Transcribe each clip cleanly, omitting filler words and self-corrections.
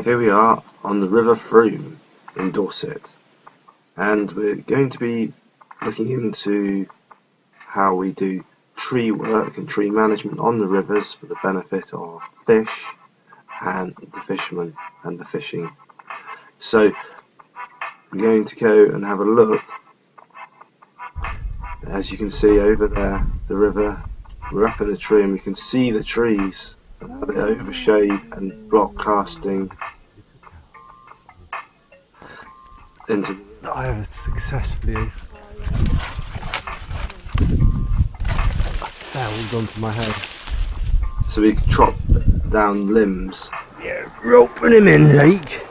Here we are on the River Frome in Dorset, and we're going to be looking into how we do tree work and tree management on the rivers for the benefit of fish and the fishermen and the fishing. So we're going to go and have a look. As you can see over there, the river, we're up in a tree and we can see the trees and how they overshade and block casting into. I have successfully fell onto my head. So we can chop down limbs. Yeah, roping him in, like.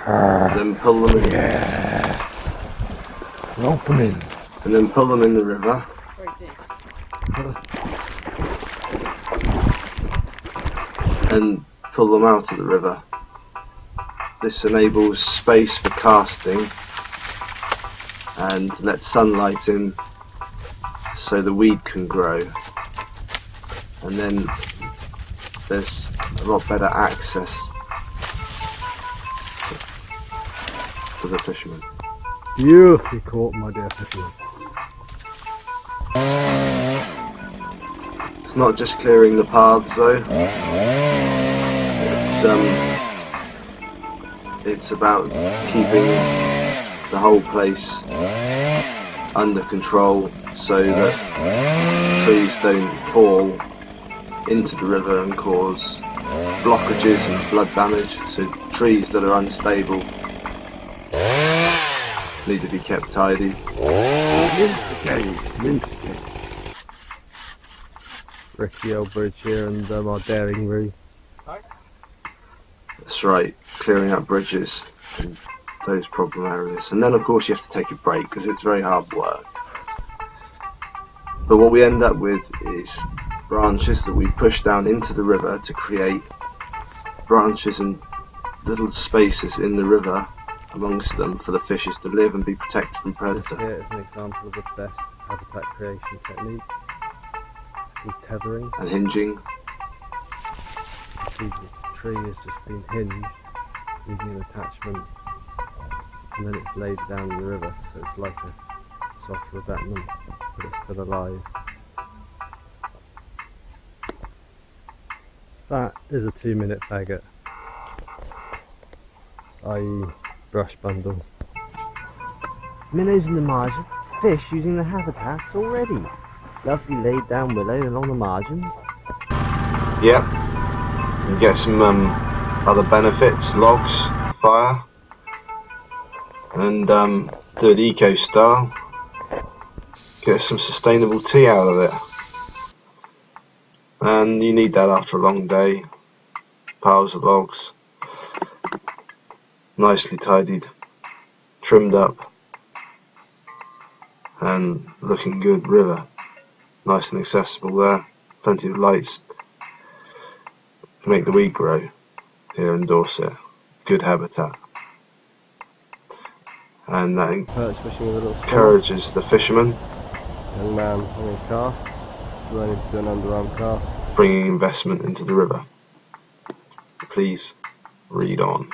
Then pull them in. Yeah. Roping him. And then pull them in the river. And pull them out of the river. This enables space for casting and lets sunlight in so the weed can grow. And then there's a lot better access for the fishermen. Beautifully caught, my dear fisherman. It's not just clearing the paths though. It's about keeping the whole place under control so that trees don't fall into the river and cause blockages and flood damage. So trees that are unstable need to be kept tidy. Ricky old bridge here and our daring Roo. That's right, clearing up bridges and those problem areas. And then of course you have to take a break because it's very hard work. But what we end up with is branches that we push down into the river to create branches and little spaces in the river amongst them for the fishes to live and be protected from predators. Here is an example of the best habitat creation technique. With tethering. And hinging. The tree has just been hinged using an attachment, and then it's laid down in the river, so it's like a soft revetment, but it's still alive. That is a 2-minute faggot, i.e. brush bundle. Minnows in the margin, fish using the habitats already. Lovely laid down willow along the margins. Yep. You get some other benefits, logs, fire, and do it eco style. Get some sustainable tea out of it. And you need that after a long day. Piles of logs, nicely tidied, trimmed up, and looking good river. Nice and accessible there, plenty of lights to make the weed grow here in Dorset. Good habitat. And that encourages the fishermen. Young man on a cast, learning to do an underarm cast. Bringing investment into the river. Please read on.